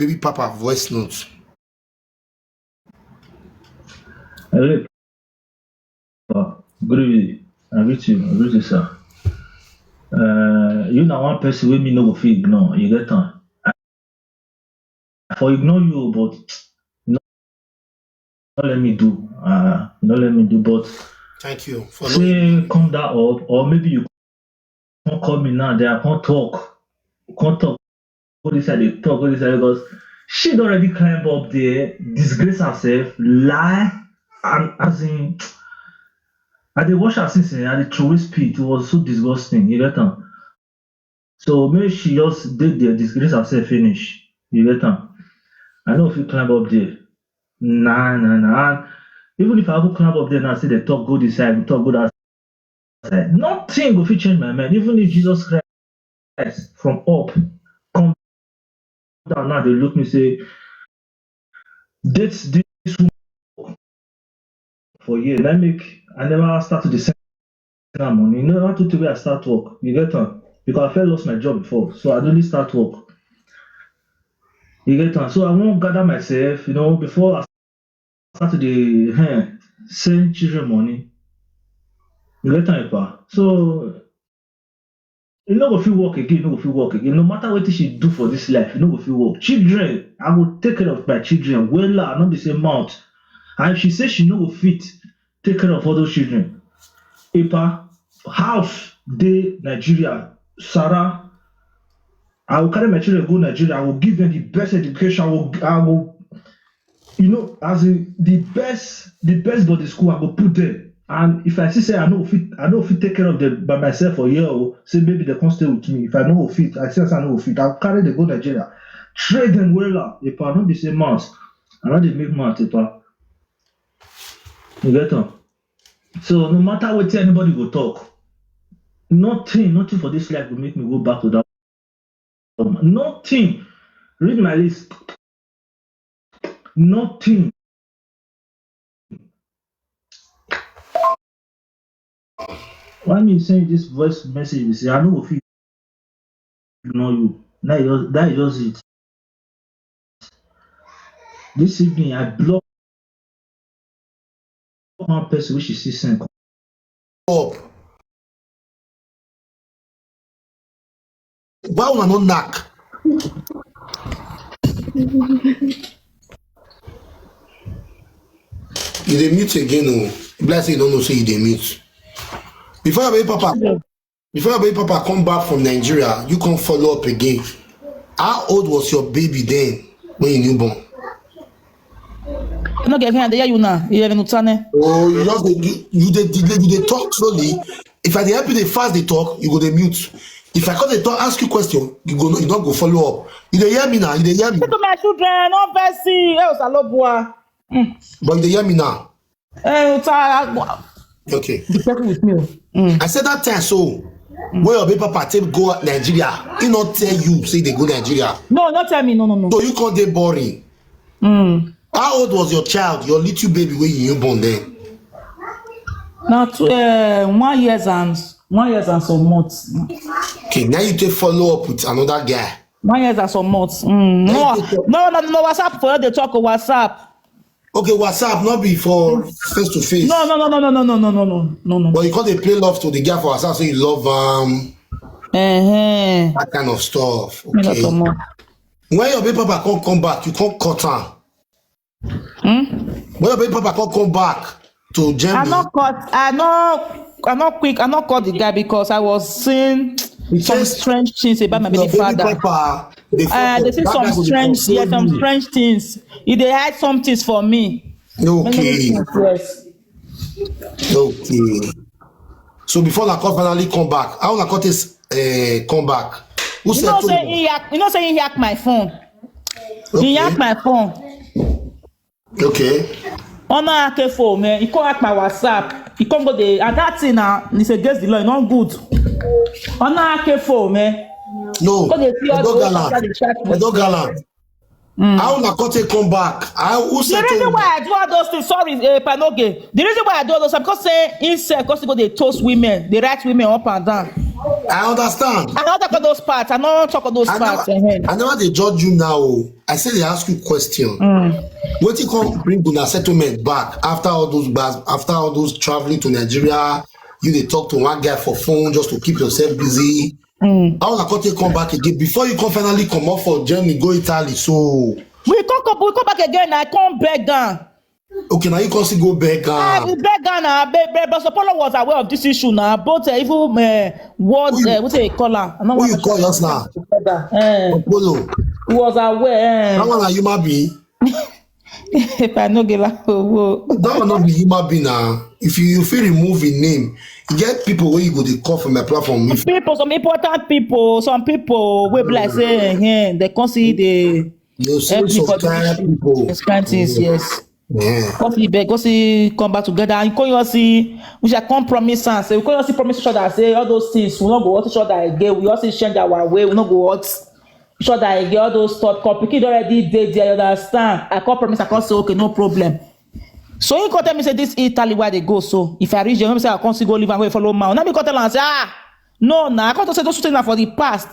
baby papa voice notes. Hello. Good evening. I greet you, sir. You know one person with me no go fit ignore. You get on. For ignore you, but not let me do. Not let me do. But Thank you for say come that up, or maybe you can't call me now. There I can't talk. Can't talk. Go this side, they talk. Go this side because she already climbed up there, disgrace herself, lie, and as in. I did wash her since I did throw spit. It was so disgusting. You get on. So maybe she just did the disgrace herself finish. You get on. I know if you climb up there. Nah. And even if I go climb up there and I say the talk go this side, talk go that side, nothing will change my mind. Even if Jesus Christ from up come down now, they look me say, this for years. I never start to the money. You know, not to where I start work. You get on. Because I felt lost my job before. So I only start work. You get on. So I won't gather myself, before I start to the send children money. You get on, pa. So you know if you work again, No matter what she do for this life, you know if you work. Children, I will take care of my children. Well, not the same amount. And if she says she no fit, take care of all those children. Epa, house, day, Nigeria, Sarah. I will carry my children go to Nigeria. I will give them the best education. I will, as in the best body school. I will put them. And if I say I know fit take care of them by myself for a year, or say maybe they can't stay with me. If I know fit, I know fit. I'll carry them go to Nigeria, trade them well. If I know the same mass, I know they make math. If you get on. So no matter what anybody will talk, nothing for this life will make me go back to that. Nothing. Read my list. Nothing. Why me send this voice message? You say I know if you ignore you. That is just it. This evening I block one person which is sent up. Why would I not knock? You dey mute again, oh. Bless you don't know say you dey mute. Before your baby papa come back from Nigeria, you can't follow up again. How old was your baby then when you newborn? No get here you now. You have no. Oh, you dey talk slowly. If I dey help you dey fast dey talk, you go dey mute. If I come dey talk, ask you question, you don't go follow up. You dey hear me now? You dey hear me? To my children, no Bessie. But you dey hear me now? Okay. With me. I said that time so when your baby papa take go Nigeria, he not tell you say they go Nigeria. No, not tell me. No. So you can't dey boring. How old was your child, your little baby when you born then? Now 1 year and some months. Okay, now you take follow up with another guy. 1 year and some months. No, WhatsApp for the talk of WhatsApp. Okay, WhatsApp not be for face to face. No. But you can't play love to the guy for WhatsApp, so you love that kind of stuff. Okay. When your baby papa can't come back, you can't cut him. When your baby papa can't come back to Germany, I not caught the guy because I was seeing some strange things about my baby father. Papa, they say some strange things. If they hide some things for me. Okay. Okay. So before Nakot finally come back, how Nakot is come back? Who said he hacked my phone. Okay. He hacked my phone. Okay. On a hack phone, man. He can't hack my WhatsApp. He can't go there. And that thing now, it's against the law. It's not good. On a hack phone, man. No. Don't gallant. How Nakot come back? Who said the reason why I do all those things, sorry, Panoge. The reason why I do all those things because say insect, because they toast women, they write women up and down. I understand. I don't talk about those parts. I don't talk about those parts. I never they judge you now. Oh. I say they ask you question. What you come bring una settlement back after all those traveling to Nigeria? You they talk to one guy for phone just to keep yourself busy. How na come back again before you can finally come off for Germany, go Italy. So we come back again. I come back down. Okay, now you can still go back. We beg now, but Apollo was aware of this issue now. Both even what they call her. Who you call us now? Apollo. He was aware. That one a human being. If I no give that one not be human being now. If you feel remove his name, you get people where you go to call from my platform. Some important people, some people will be like saying, they can see the people. Yes. Yeah. Go see, come back together. And you see, we shall compromise and say, we can see promise each other, say all those things, we not go out each other again. We also change our way, we not go out each other again. All those stuff, complicated already there, you understand? I can't promise, I can't say, okay, no problem. So you can tell me, say, this Italy where they go. So if I reach there, say, I can't see go live and wait follow man. Now me can tell and say, no, I can't say those things are for the past.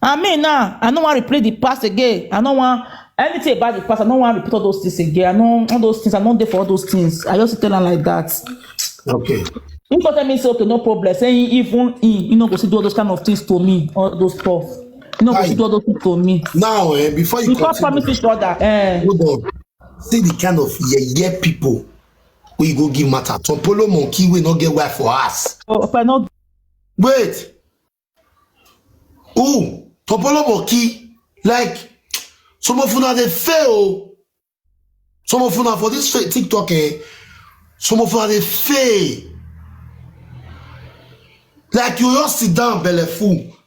I mean, now, I don't want to replay the past again. I don't want anything about the past. I don't want to repeat all those things again. I know all those things. I'm not there for all those things. I just tell her like that. Okay. You can tell me, say, okay, no problem. Saying even you know, go see do all those kind of things to me, all those stuff. You know, go see do all those things to me. Now, before you can't promise each other. Hold on. See the kind of Yeye people where you go give matter. Tompolo monkey will not get wife for us. Oh, but not. Wait. Oh, Tompolo monkey, like some of you they fail. Some of you for this TikTok, some of you they fail. Like you just sit down, belly full.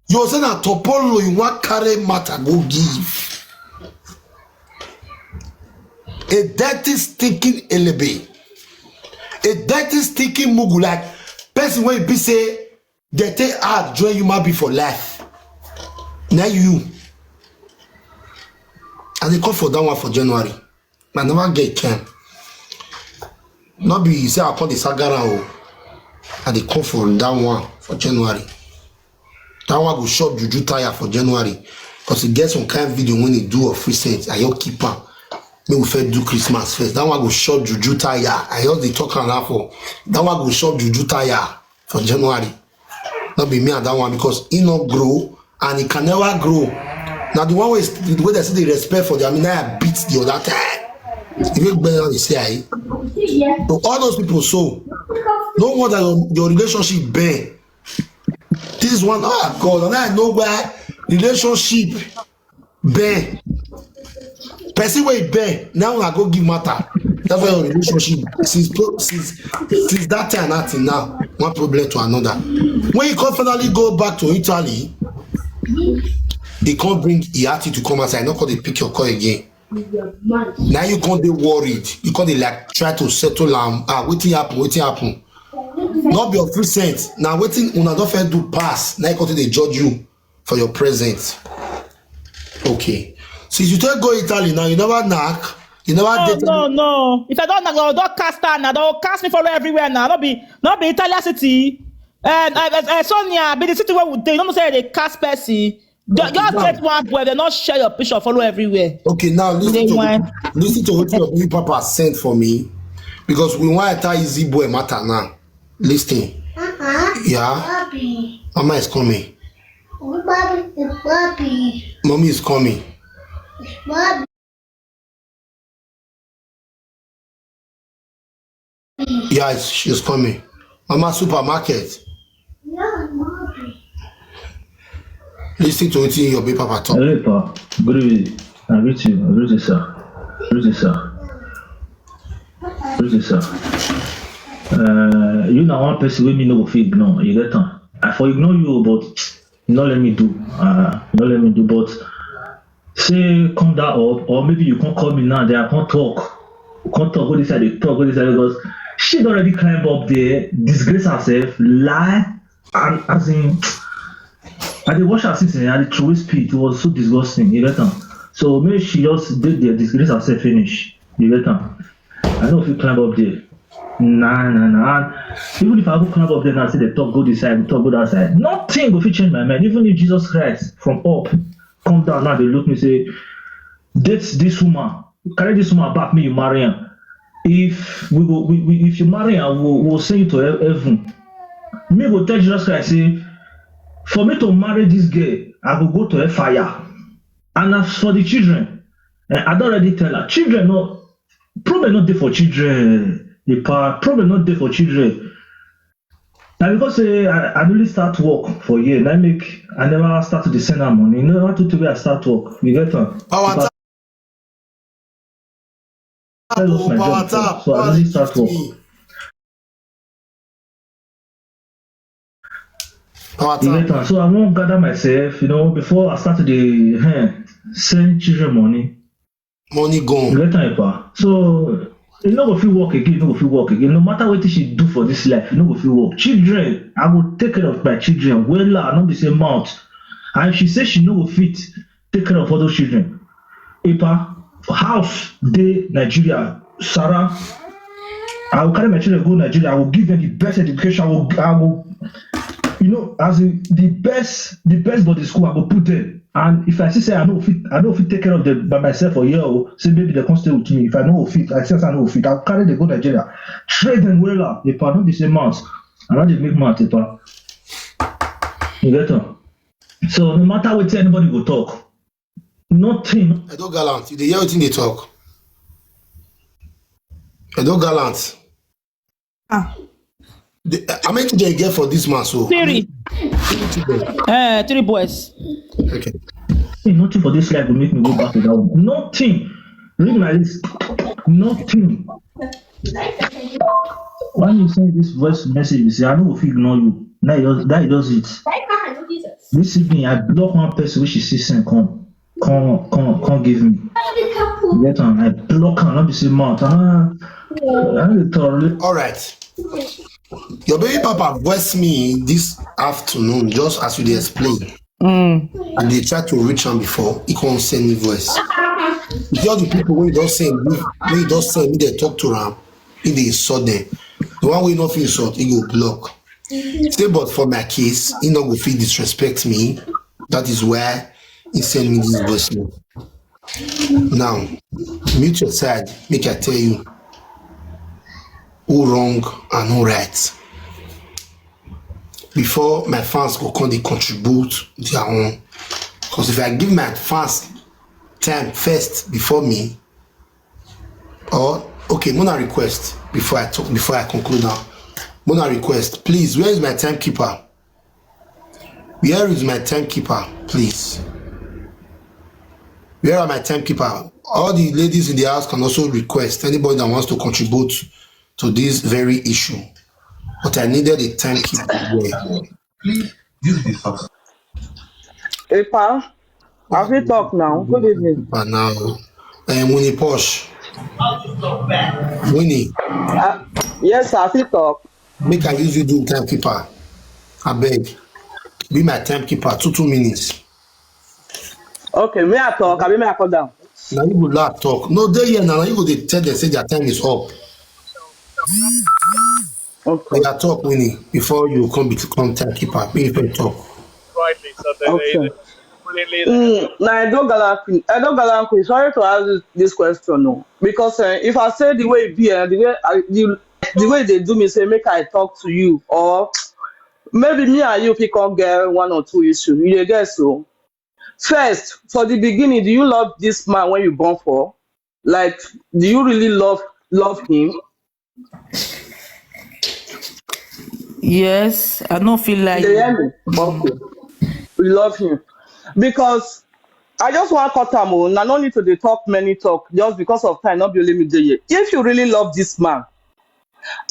You say that Topolo you want carry matter go give. A dirty stinking elebe. A dirty stinking mugu like person when you be say they take hard join you might be for life. Now you. And they call for that one for January. I never get time. Not be say I call the Sagara and they call for that one for January. That one go shop juju tire for January. Because he gets some kind of video when he do a free cent. I keep on. Me we first do Christmas first. That one go shop juju tire. I heard they talk on that for. That one go shop juju tire for January. Not be me and that one because he not grow and he can never grow. Now the one way the way they say the respect for them, I mean I beat the other time. If you better they say so all those people so no wonder your relationship bad. This is one God and I know why relationship bad. Person where bad now I go give matter. That's why your relationship since that time until now one problem to another. When you confidently go back to Italy, they can't bring Yati to come outside. Not cause they pick your call again. Now you can't be worried. You can't like try to settle waiting happen. Not be of free sense. Now waiting una don't fair do pass. Now you can't they judge you for your presence. Okay. Since you tell go Italy now, you never knock. You never no. If I don't knock, don't cast her now. Don't cast me follow everywhere now. Not be Italian city. And Sonia, be the city where they don't say they cast Percy. Just get one boy, they not share your picture, follow everywhere. Okay, now listen to what your papa sent for me. Because we want to tell easy boy matter now. Listen. Yeah. Bobby. Mama is coming. Bobby. Mommy is coming. Bobby. Yeah, she's coming. Mama supermarket. Yeah, Bobby. Listen to it in your baby papa talk. Hello, Pa. Good evening. I greet you. I greet you, sir. Greet you, sir. Greet you, sir. You know one person with me no fit ignore. You get on. I for ignore you, but you not let me do. But say come that up, or maybe you can't call me now. There I can't talk. You can't talk. Go this side. They talk. Go this side because she already climbed up there, disgrace herself, lie, and as in. I did watch her since and the true speed was so disgusting, you get on. So maybe she just did the disgrace herself finish. You get on. I know if you climb up there. Nah. And even if I go climb up there and say the talk go this side, the talk go that side, nothing go fit change my mind. Even if Jesus Christ from up come down now, they look me say, date this woman, carry this woman back, me you marry her. If we go, if you marry her, we'll send you to heaven. Me go tell Jesus Christ say, for me to marry this girl, I will go to a fire. And as for the children, I don't already tell her, children no, probably not there for children. The part probably not there for children. Now because I really start work for a year, I never start to send her money. You know what to do? I start work. You get on. Power I lost my job before, so I really start work. You get on. So I won't gather myself, before I start to send children money. Money gone. You get on, so you no go fit work again, no matter what she do for this life, you no go fit work. Children, I will take care of my children well, not the same mouth. And if she say she no go fit take care of all those children, house dey Nigeria, Sarah, I will carry my children go Nigeria. I will give them the best education. I will as in the best body school. I will put them. And if I say I know fit take care of them by myself for a year, say maybe they can stay with me. If I know fit, I know fit. I'll carry them go Nigeria, trade them well. If I know the same months, I know they make months. You get on. So no matter what anybody will talk, nothing. I don't gallant. You dey hear everything they talk. I don't gallant. How many children you get for this man? So 3. 3 boys. Okay. Nothing for this life will make me go back to that one. Nothing. Read my list. Nothing. When you send this voice message, you say, I know if you ignore you. That does it. This evening, I block one person which is send come give me. Get on. I block her, not the same mouth. All right. Your baby papa voiced me this afternoon, just as you dey explain. And they tried to reach him before. He can't send me voice. The other people when you don't send me, they talk to him. If they insult them, the one way not feel insult, he go block. Say, but for my case, he not go feel disrespect me. That is why he send me this voice note. Now, mute your side. Make I tell you who wrong and who right. Before my fans go come, they contribute their own. Because if I give my fans time first before me, or okay, Mona request before I conclude now. Mona request, please. Where is my timekeeper? Where is my timekeeper, please? Where are my timekeeper? All the ladies in the house can also request anybody that wants to contribute to this very issue. But I needed a timekeeper. Please use this house. Hey, pal. Have you talked now? Good evening. Now, Winnie Posh. Winnie. Yes, have you talked? Make I use you do timekeeper. I beg. Be my timekeeper. 2 minutes. Okay, may I talk? May I call down? Now you will not talk. No, they here now. You go to tell them say their time is up. Okay. They are talk, Winnie, before you become timekeeper. Be fair talk. Rightly, so Okay. brilliantly. I don't galanquin. Sorry to ask this question, no, because if I say the way it be, the way they do me, say make I talk to you, or maybe me and you pick up get 1 or 2 issues. You guess so. First, for the beginning, do you love this man when you born for? Like, do you really love him? Yes, I don't feel like They hear me? Okay. We love him. Because I just want to cut him on. I don't need to talk many talk just because of time, not be only me there. If you really love this man,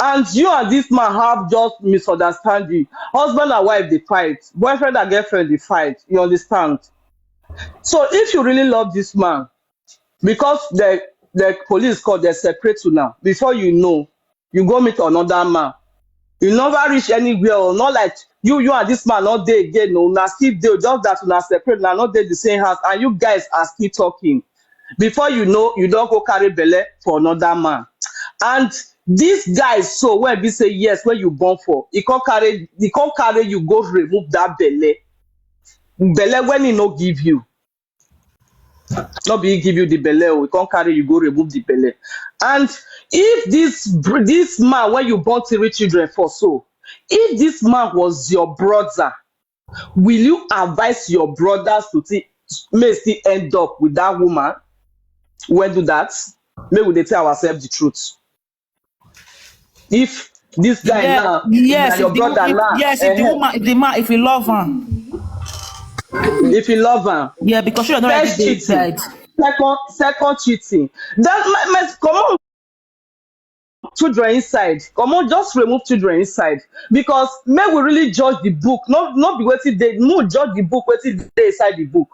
and you and this man have just misunderstanding, husband and wife they fight, boyfriend and girlfriend they fight, you understand? So if you really love this man, because the police call, they separate you now, before you know, you go meet another man. You never reach anywhere, or not like you and this man not there again, no, now still there, just that you are separate, now not there the same house, and you guys are still talking. Before you know, you don't go carry belle for another man. And This guy so when we say yes, when you born for, he can't carry you go remove that belle when he no give you. Not be he give you the belle, we can't carry you go remove the belle. And if this man when you born 3 children for so, if this man was your brother, will you advise your brothers to may still end up with that woman? When do that? May we dey tell ourselves the truth. If this guy Yeah, now, yes, your brother now, if the woman, if the man, if he love her, if you love her, yeah, because she had already first cheating, dead. second cheating. That come on, children inside. Come on, just remove children inside. Because may we really judge the book, not be waiting they no judge the book, waiting they inside the book.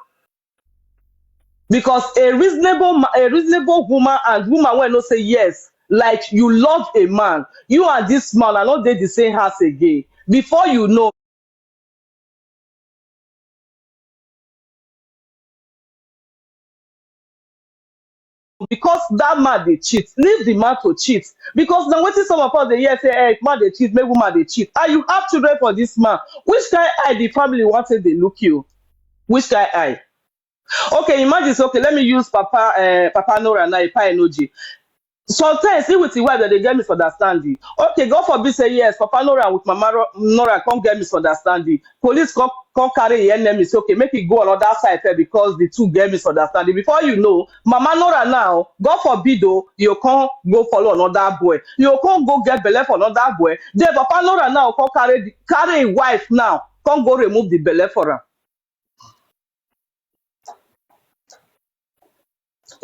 Because a reasonable woman and woman will not say yes, like you love a man, you and this man are not the same house again. Before you know, because that man they cheat, leave the man to cheat. Because now waiting some of us they hear say, hey, man they cheat, make woman they cheat. And you have children for this man. Which kind eye the family wanted they look you? Which kind eye? Okay, imagine say, okay, let me use Papa Nora now, Papa Enoji. Sometimes see with the wife that they get misunderstanding. Okay, God forbid say yes, Papa Nora with Mama Nora can't get misunderstanding. Police can't carry the enemy. Say okay, make it go on that side because the two get misunderstanding. Before you know, Mama Nora now, God forbid though, you can't go follow another boy. You can't go get belle for another boy. Then Papa Nora now can't carry a wife now, can't go remove the belle for her.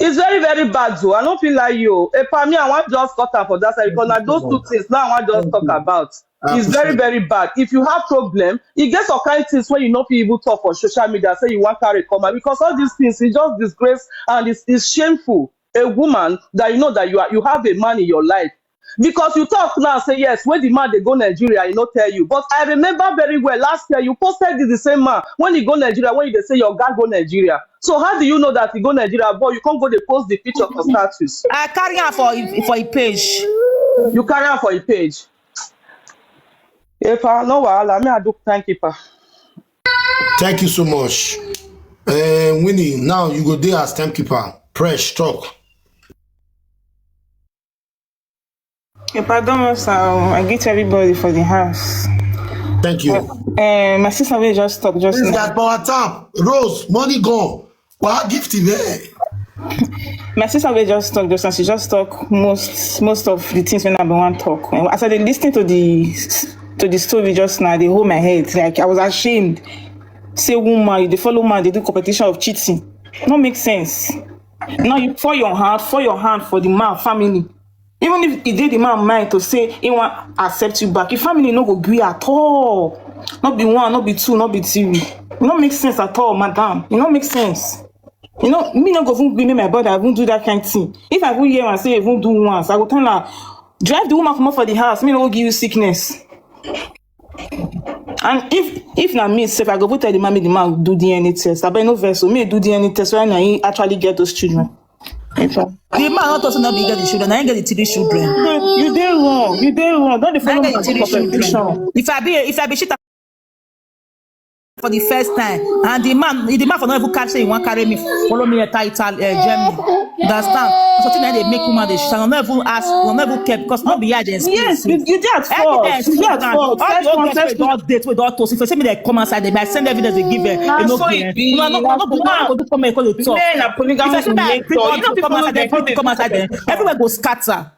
It's very, very bad, though. I don't feel like you. For me, I want just cut out for that side because now those two things now I want just talk about. It's very, very bad. If you have problem, you get some kind of things where you not people talk on social media, say you want carry come out because all these things is just disgrace and it's shameful. A woman that you know that you have a man in your life. Because you talk now, say yes, when the man they go Nigeria, he not tell you. But I remember very well last year you posted the same man when he go Nigeria, when they say your guy go Nigeria. So how do you know that he go Nigeria? But you can't go they post the picture for status. I carry her for a page. You carry her for a page. If I know wahala, me I do thank you, pa. Thank you so much. Winnie, now you go there as timekeeper. Press, talk. Pardon, sir. I greet everybody for the house. Thank you. My sister will just talk just This now. that power tap. Rose, money gone. What gift there? My sister will just talk just now. She just talk most of the things when I want to talk. And as I listening to the story just now, they hold my head. Like I was ashamed. Say woman, they follow man, they do competition of cheating. No make sense. Now you for your hand for the man family. Even if he did the man mind to say he want accept you back, your family no go agree at all. Not be one, not be two, not be three. It don't make sense at all, madam. It don't make sense. You know, me not go even give me my brother, I won't do that kind of thing. If I go here and say I won't do once, I go tell her, drive the woman come up for the house, me no go give you sickness. And if na me if I go tell the man do DNA test, I bet no vessel, me do DNA test when I actually get those children. The man not also not be get the children. I ain't get the 3 children. You did wrong. Don't I follow ain't get the 3 competition. children. If I be shit for the first time, and the man for not even catch say he want carry me, follow me enter Germany. Understand? Something that they make woman they shall not even ask, will not even care because not be here they Yes, you did at fault. You did at fault. All the girls we don't date, we don't toast. If you say me they come outside, they might send evidence they give her. Nah, They no so care. it be. No do come here because they talk. Men are polygamy If I say that to make sure. You know come outside, people they come outside there. Everywhere go scatter.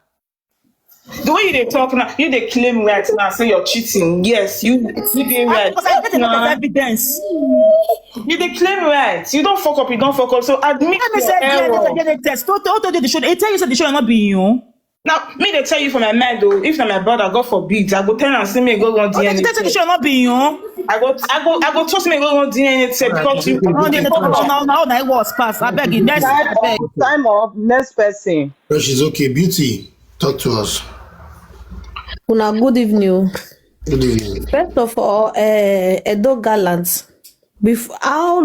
The way they talk now, you they claim right now, say you're cheating. Yes, you they right. Because I get a lot of evidence. You they claim right. You don't fuck up, you don't fuck up. So admit Let me your say error. the test. Don't do the show. They tell you that the show not be you. Now, me they tell you for my mind though, if not my brother, God forbid, I go tell and see me go on They DNA. tell the show not be you. I go trust me go on DNA test because you Now it was pass. I beg you. Next, I beg. Time off, next person. Press is okay. Beauty, talk to us. Una good evening. Good evening. First of all, Edo Gallant. Before how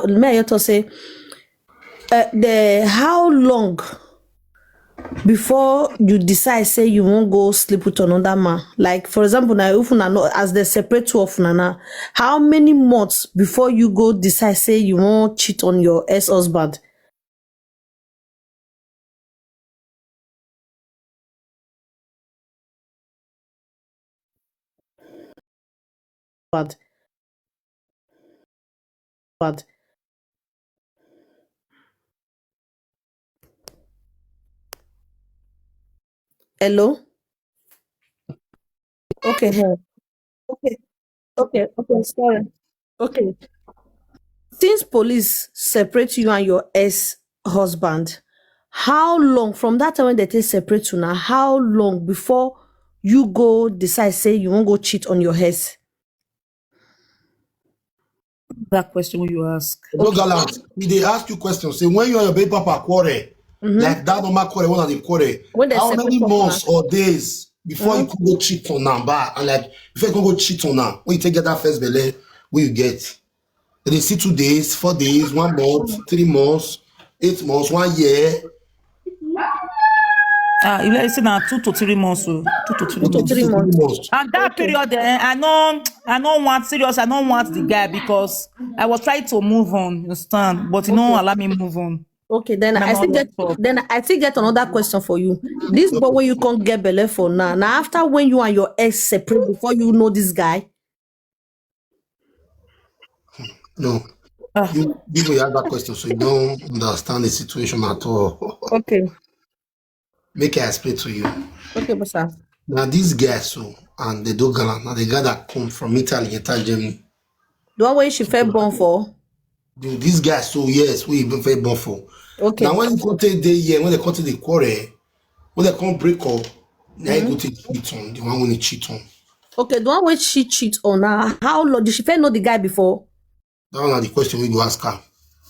may I to say how long before you decide say you won't go sleep with another man? Like for example, now if una know as they separate two of una now, how many months before you go decide say you won't cheat on your ex-husband? But but hello? Okay, okay, okay, sorry. Okay. Since police separate you and your ex-husband, how long from that time when they take separate you now, how long before you go decide say you won't go cheat on your ex? That question when you ask. No gallant. They ask you questions. Say when you and your baby papa quarrel, like that normal quarrel, one of the quarrel. When they How separate many you from months or days before you could go cheat on her? And like if you can go cheat on her, when you take that first belly, what you get? They see 2 days, 4 days, 1 month, 3 months, 8 months, 1 year. You let say now 2 to 3 months, so 2 to 3 2 to months. 3 Two to three months. months. And that Okay. period, I don't want serious. I don't want the guy because I was trying to move on. You understand? But you don't Okay. allow me move on. Okay, then I I'm still not get up. another question for you. This boy when you can't get belle for now. Now after when you and your ex separate before you know this guy. No. Ah, You will ask that question, so you don't understand the situation at all. Okay. Make I explain to you. Okay, bossa. Now these guys, so and they do galant. Now the guy that come from Italy, enter Germany. The one where she fell born for. Dude, these guys, so yes, we even very buffalo. Now Okay. when they come take the year, when they come to the quarrel, when they come break up, now you go Mm-hmm. take cheat on the one when they cheat on. Okay, the one where she cheat on her. How long did she first know the guy before? That one are the question we go ask her.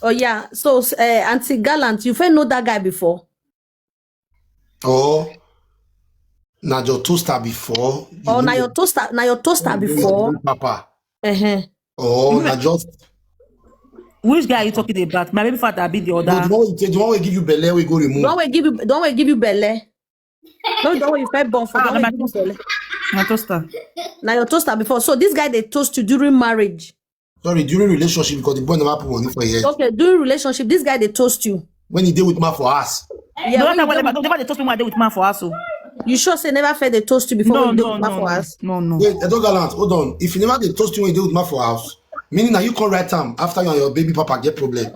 Oh yeah. So Auntie Gallant, you first know that guy before. Or now your toaster before you Or know now your toaster your before. baby papa. Uh-huh. Or now wait, just which guy are you talking about? My baby father be the no the other. one we take, the one we give you belly, we go The one remove. where give you belle. No, the one where you first born for, the Ah, one na where my give you toaster. belle. My toaster. Now your toaster before. So this guy they toast you during marriage. Sorry, during relationship because the boy never put money for your head. Okay, during relationship, this guy they toast you. When he deal with my for us. Yeah, No, when that you time do when never toast me when I did with man for us. So. you sure say never fed they toast you before when No, you do no, with no, for no, us? no, no. Wait, Edo Gallant, hold on. If you never dey toast you when you deal with my for house, meaning that you can't write time after you and your baby papa get problem.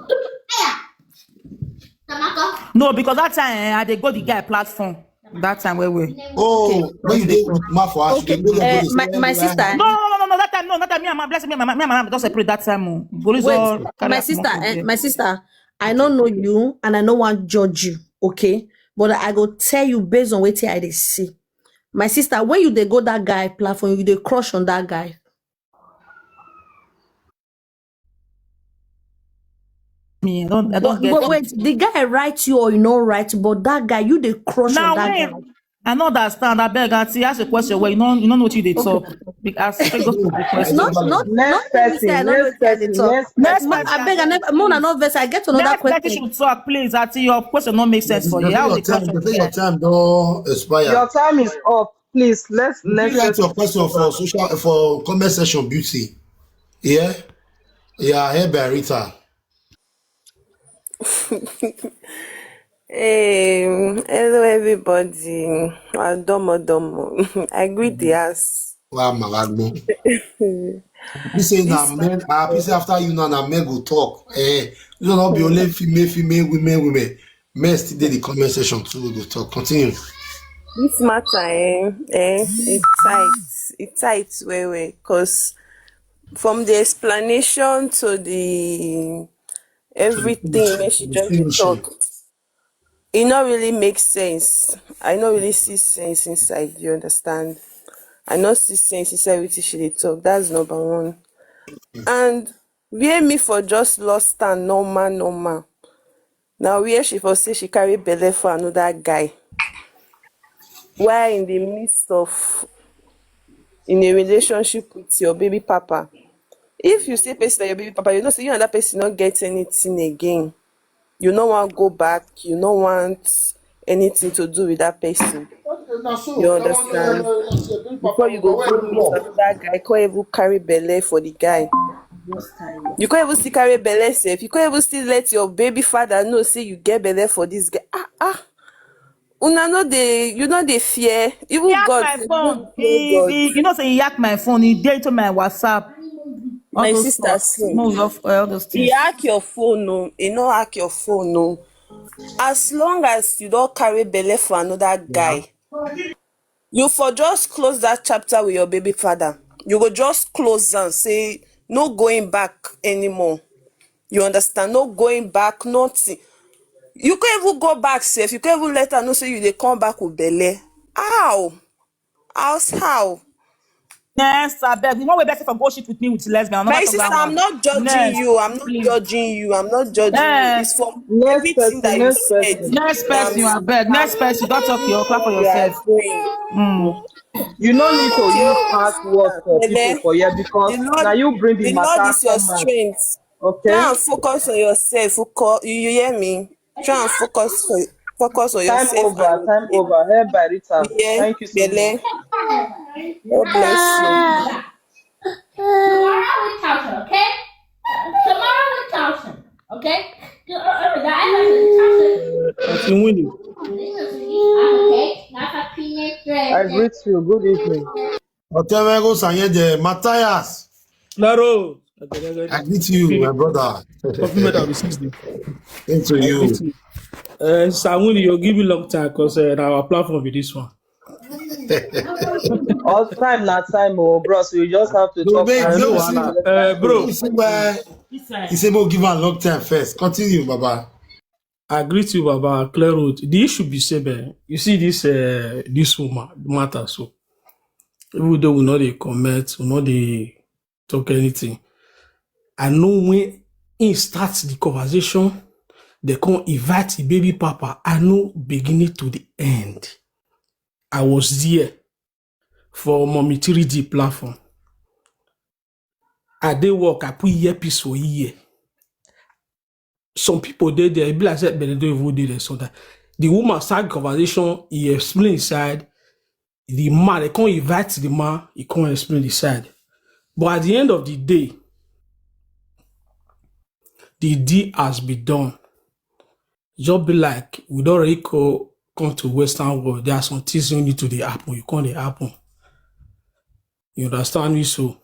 No, because that time I dey go the guy platform. That time where we. Okay. Oh, when Just you dey deal talk. with my for house, you Okay. dey go there, go dey say My hello, sister, No, no, no, no, no. That time, no. That time, me and my blessing, me and my mom don't separate that time. Oh. Police wait, all carry us come from there. my sister, I Okay. don't know you and I don't want to judge you, okay? But I go tell you based on what I they see. My sister, when you they go that guy platform, you they crush on that guy. Me, I don't get But it. wait, the guy write you or you know right, but that guy, you they crush on Now that wait, guy. I know that stand. I beg, auntie, ask a question where you know what you they Okay. talk. Because straight go to the Edo question. Gallant. Not Next let me say I person, don't know next what I they person, talk. next Next person. I person, beg, I never, Mona please. not verse. I get another Next person question. should talk, please. Auntie, your question don't make sense for They you. say How your the time, question they the say your guy? time don't expire. Your time is up. Please, let's You next can write your person. question for social for comment section beauty. Yeah? Yeah, here by Rita. Hello everybody. Domo domo. I greet the ass. Wow, Malagbo. You say na This men, you say after you now na men go talk. You don't not be only female, women. Men still dey the comment section too, we go talk. Continue. this matter, it tight way, cause from the explanation to the To the everything finish, when to she the joined to finishing. talk, it not really makes sense. I not really see sense inside. You understand? I not see sense inside what she dey talk. That's number one. And where me for just lost stand normal. Now where she for say she carry belle for another guy while in the midst of in a relationship with your baby papa. If you say person na your baby papa, you know say you and that person not get anything again. You no want go back, you no want anything to do with that person. Na so, You understand? Before you go meet another guy, you can't even carry belle for the guy. You can't even still carry belle safe. You can't even still let your baby father know say you get belle for this guy. Una no dey, you know they fear. He Even hacked God, my you no phone. dey fear God. You know, say he hacked my phone. He did it to my WhatsApp. All My those sister stuff. say, No, all those he things. hack your phone, no. He no hack your phone, no. As long as you don't carry belle for another guy, you for just close that chapter with your baby father. You go just close and say, no going back anymore. You understand? No going back, nothing. You can't even go back safe. You can't even let her know say you dey come back with belle. How? How? Yes, I beg. You want to best for go shit with me with lesbian? I'm My not talk sister, that I'm one. not judging Next, you. I'm not please. judging you. I'm not judging you. Eh, It's from Next everything person, that you next said person. next that I'm person, I seeing beg. how Next person, don't talk your clap for you are yourself. doing. You no need to Okay, use oh, my harsh words sister, for people Bele, for here the because Lord, now you bring the the Lord matter is your come out. strength. Okay? Try and focus on yourself. You hear me? Try and focus on yourself and your Time kid. over. Here by Rita. You hear, Thank you so much. Bele? God bless you. Tomorrow we Towson, okay? Tomorrow we Towson, okay? I think we need. I greet you. Good evening. Otewego Sanyede, Matthias, Claro. I greet you, my brother. Compliment of the season. Into I greet you. you. Samuni, you'll give me long time because our platform with this one. All time na time, oh bro. So you just have to No, talk make I fast know, you fast. see, Anna. So let us Bro, you see why he say we'll give her a long time first. Continue, Baba. I greet you, Baba. Clear road. The issue be said, you see this woman matter. So even though we know they comment, we know they talk anything. I know when he starts the conversation, they come invite the baby papa. I know beginning to the end. I was there for Mommy 3D platform. I did work, I put earpiece for a year. Some people there, be like said, but they don't even do this. So that the woman start conversation, he explain his side. The man, they can't invite the man, he can't explain his side. But at the end of the day, the deal has been done. Just be like, we don't really come to Western world. There are some things you need to the happen. You can't happen. You understand me? So,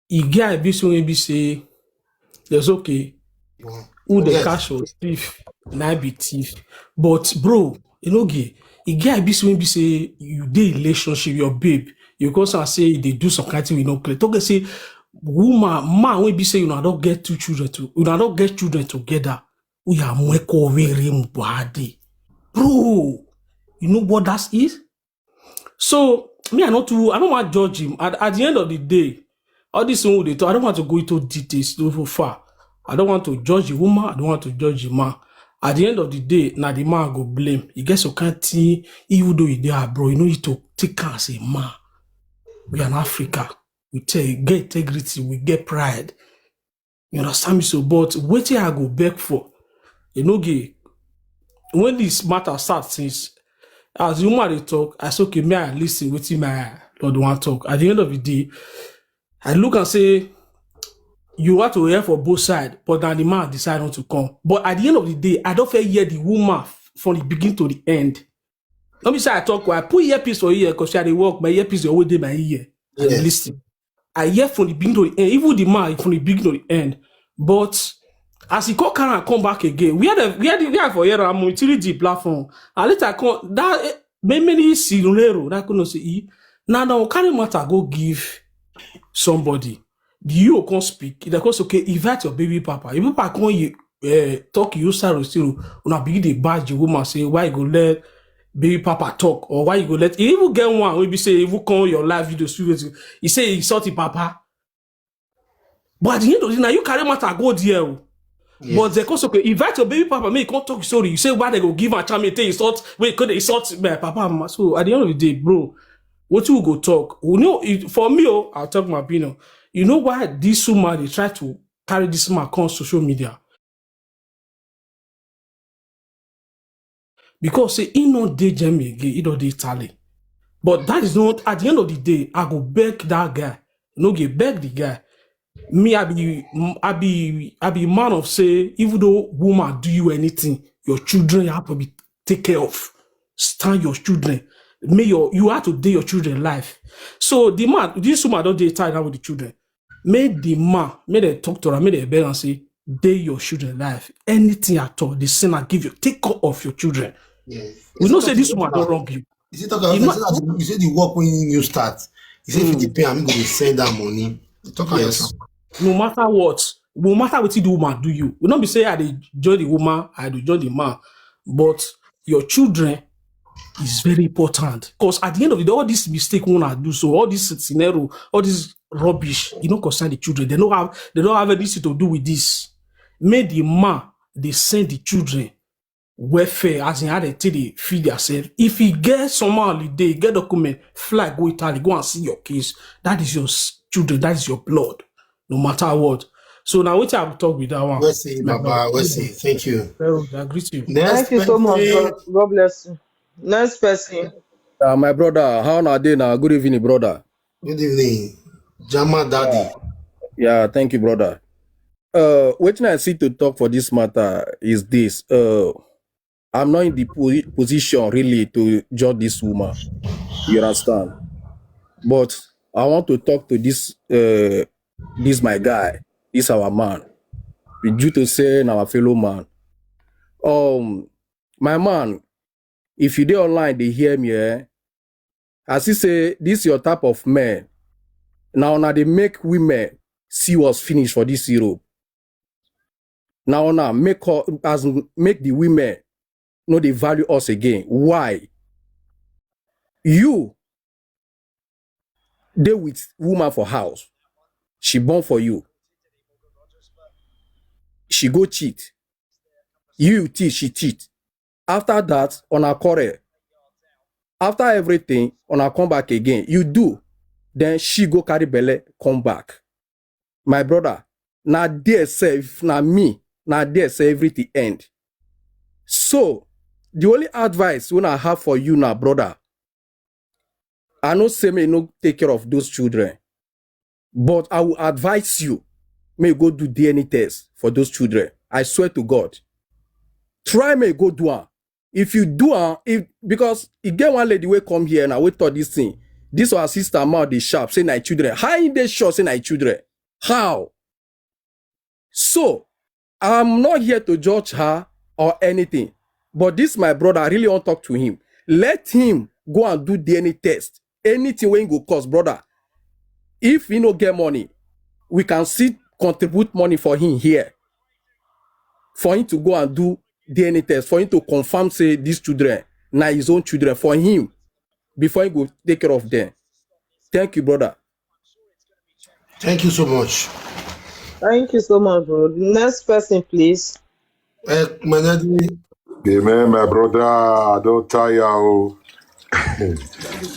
he get a bit so maybe say, there's okay. Who the Yes. cash or thief, na be thief. But bro, you know, it get be say you dey relationship, your babe, you go and say they do some kind of thing we no clear. Talk say man when be say you don't get don't get children together. We are mweko very mbadi. Bro, you know what that is? So me, I don't want to judge him. At the end of the day, all this one they talk, I don't want to go into details too far. I don't want to judge the woman, I don't want to judge the man. At the end of the day, now the man go blame. He gets so can't see, even though he there, bro, you know you to take care as a man. We are in Africa. We get integrity, we get pride. You understand me? So, but waiting I go back for, you know, when this matter starts since as the woman they talk, I say, okay, may I listen, waiting my Lord want talk. At the end of the day, I look and say, you have to hear for both sides, but then the man decide not to come. But at the end of the day, I don't feel hear the woman from the beginning to the end. Let me say I talk, I put earpiece for ear because I dey work, my earpiece is always in my ear. I dey Yes. listen. I hear from the beginning to the end, even the man from the beginning to the end. But as he come back again, we had for here I'm on 3G platform. And later come that many silero that couldn't see. Now carry matter go give somebody. You can't speak. They can okay, invite your baby papa. If papa can't talk you start still una begin the badge the woman say why you go let baby papa talk or why you go let you even get one maybe say even call your live video studio. He say he insult the papa. But at the end of the day, now you carry matter go there. But they Yes. also okay, invite your baby papa, make you can't talk story. You say why they go give a charm, they insult, wait, could they insult my papa and mama? So at the end of the day, bro, what you go talk? You know, for me, I'll talk my opinion. You know why this woman they try to carry this man on social media? because say he no dey Germany again, he don't dey Italy. But that is not at the end of the day. I go beg that guy. No get beg the guy. Me, I be man of say, even though woman do you anything, your children have to be take care of. Stand your children. You have to do your children life. So the man, this woman don't dey tied down with the children. Make the man, make they talk to her, make they beg and say, day your children life. Anything at all, the sinner give you, take care of your children. Yeah. We don't say this woman don't wrong you. You see, you say the work when you start. You say if you pay, I'm going to send that money. Talk about yourself. No matter what the woman do you. We not be say I dey join the woman, I do join the man. But your children is very important. Because at the end of the day, all this mistake woman do, so all this scenario, all this rubbish, you don't concern the children. They don't have anything to do with this. Make the man they send the children welfare as in how they take they feed themselves. If he get some holiday, get document, fly, go Italy, go and see your kids. That is your children, that is your blood. No matter what. So now what I will talk with that one. Let's see, Baba. Let's see. Thank you. I agree to you. Thank you so much. God bless you. Next person. My brother, how are you now? Good evening, brother. Good evening, Jama Daddy. Yeah, thank you, brother. What I see to talk for this matter is this. I'm not in the position really to judge this woman. You understand? But I want to talk to this my guy, this our man. With due to say our fellow man. My man, if you dey online, they hear me, as he say, this your type of man. Now they make women see what's finished for this Europe. Now make the women know they value us again. Why? You deal with woman for house. She born for you. She go cheat. You cheat, she cheat. After that, on a quarrel. After everything, on a come back again. You do. Then she go carry belle, come back. My brother, now there say, now me, now there say everything end. So, the only advice when I have for you now, brother, I know say me no take care of those children, but I will advise you, may go do DNA test for those children. I swear to God. Try may go do it. If you do it, because you get one lady will come here and I will thought this thing. This was sister mouth they sharp, say my children. How in they short say my children? How? So, I'm not here to judge her or anything. But this my brother, I really want to talk to him. Let him go and do DNA test. Anything when go cost, brother. If he no get money, we can still contribute money for him here. For him to go and do DNA test, for him to confirm, say, these children, now his own children, for him, before he go take care of them. Thank you, brother. Thank you so much. Thank you so much, bro. Next person, please. Amen, my brother. I don't tire. Oh.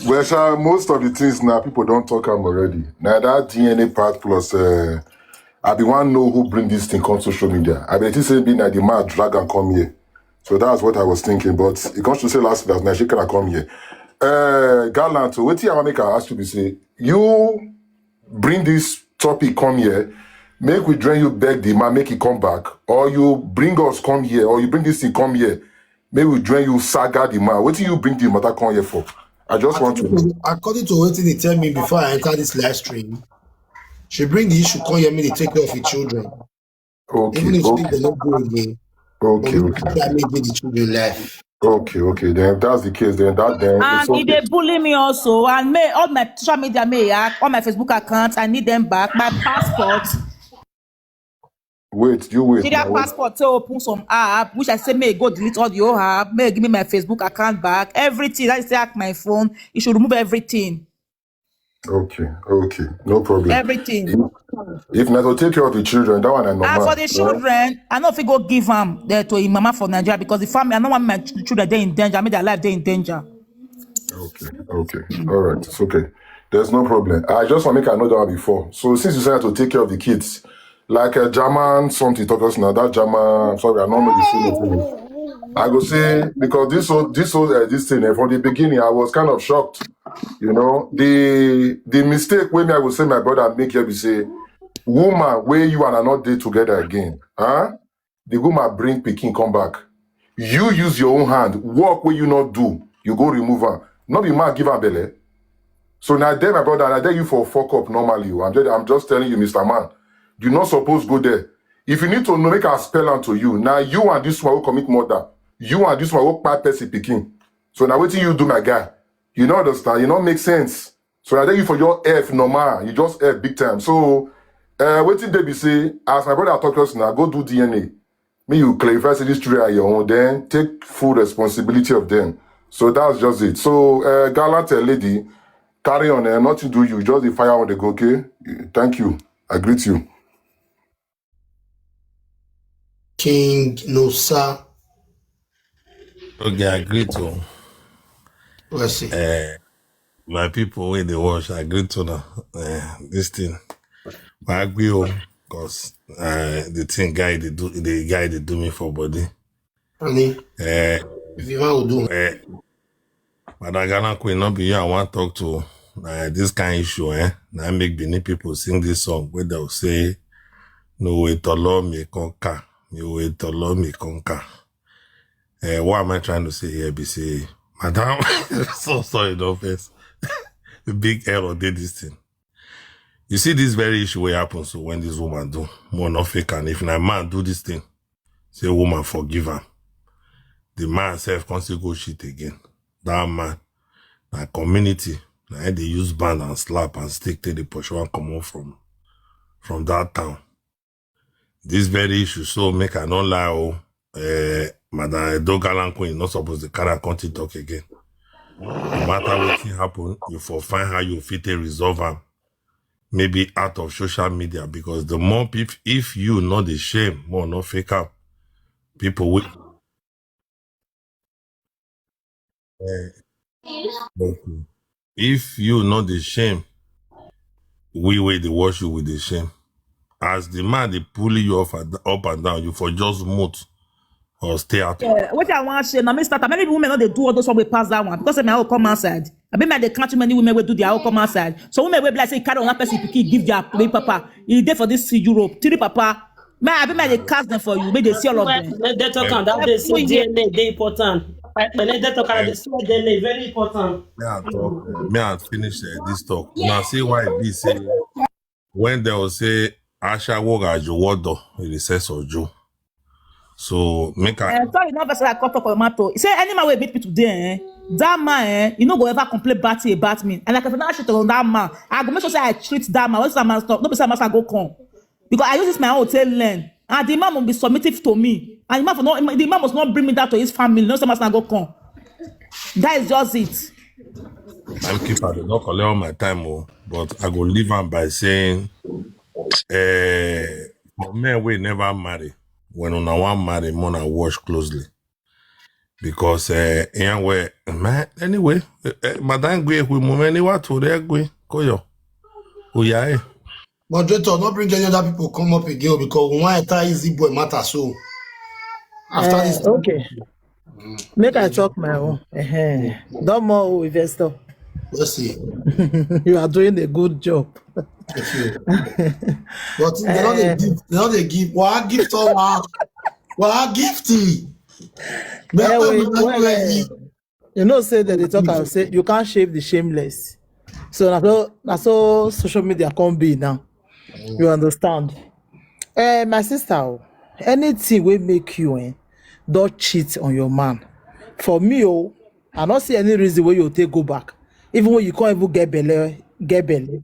Well, sir, most of the things now people don't talk about already. Now that DNA part plus, I be one know who bring this thing on social media. I bet say being that the man drag and come here. So that's what I was thinking. But it comes to say last week that she can come here. Gallant, so what I make ask you to say, you bring this topic come here, make we drain you back the man, make it come back, or you bring us come here, or you bring this thing come here, make we drain you saga the man. What do you bring the matter come here for? I just want to know. According to what they tell me before I enter this live stream, she bring the issue come here, me to take care of the children. Okay. Even if they don't go again. Okay. That make the children laugh. Okay. Then if that's the case, then and okay. they bully me also, and all my social media all my Facebook accounts, I need them back. My passport. Wait. Nigeria passport to open some app, which I say may go delete all your app, may give me my Facebook account back, everything. I say hack my phone. You should remove everything. Okay, no problem. Everything. If not to take care of the children, that one I know. As for the children, I know if we go give them to him mama for Nigeria because the family, I don't want my children they in danger. I mean their life they in danger. Okay. All right, it's okay. There's no problem. I just want to make I know that one before. So since you said to take care of the kids, like a German something talk us now. That German, sorry, I don't know the full name. I go say because this thing from the beginning I was kind of shocked. You know, the mistake when I would say my brother make here be say, woman where you and I not day together again, huh? The woman bring Peking come back. You use your own hand, work where you not do, you go remove her. Not be man give her belly. So now there, my brother, I dare you for fuck up normally. I'm just telling you, Mr. Man, you're not supposed to go there. If you need to know, make a spell unto you. Now you and this one will commit murder. You and this one will pipe Percy Peking. So now what you do, my guy? You don't understand. You don't make sense. So I tell you for your F normal. You just F big time. So what did they be say? As my brother talk to us now, go do DNA. Me you clarify say this tree are your own, then take full responsibility of them. So that's just it. So gallant lady, carry on. Nothing do you. Just the fire on the go. Okay. Thank you. I greet you. King Nosa. Okay, I agree to Let's see. my people when they watch. I agree to this thing. But I agree because the thing guy they do me for body. Honey, if you want to do, but I gonna quit not be here. I want to talk to this kind of issue. Now make Benin people sing this song where they'll say, "No way to love me conquer, no way to love me conquer." What am I trying to say here? Be say, Madam, so sorry, no offense. The big error did this thing. You see this very issue where happens so when this woman do more not fake, and if a man do this thing, say woman forgive him. The man self can't still go shit again. That man, that community, now they use band and slap and stick till the push one come on from that town. This very issue so make I not lie. Madam Dogalanko is not supposed to carry a country talk again. No matter what happen, you for find how you fit to resolve them. Maybe out of social media, because the more people, if you know the shame, more not fake up, people will. If you know the shame, we will they wash you with the shame. As the man they pull you off up and down, you for just mute or stay out. What I want to say, now, Mr. Many women know they do all those one we pass that one because they may all come outside. I mean, they can't too many women will do their all come outside. So women will be like say carry on that person give their baby papa. He there for this Europe. Three papa. Man, I mean, they cast them for you. Maybe they see all of them. They talk on that they say DNA they important. When they talk on the DNA very important. May I finish this talk? Now see why it be say when they will say Asha woga jo wodo in the sense of Joe. So make a sorry, no person that cut up on matter. Say any man will beat me today, that man, you know, go ever complain bad thing about me. And like if I shit on that man, I go make sure say I treat that man. Once that man stop, no person must go come. Because I use this my hotel learn. And the man will be submissive to me. And the man must not bring me that to his family. No person must go come. That is just it. I'm keep I not collect all my time, but I go leave him by saying for men we never marry. When on one marry, mona watch closely. Because anyway, Madam Gwe we many what to there Gwe koyo. Yeye. moderator, not bring any other people come up again because one entire easy boy matter so. After this, Okay. Make I talk my own. Don't more investor. let's see. You are doing a good job. Thank you. But they know they give. What gift or what gifty? You know, say that they talk and say you can't shave the shameless. So that's all social media can be now. You understand? My sister, anything will make you don't cheat on your man. For me, I don't see any reason why you take go back. Even when you can't even get belly.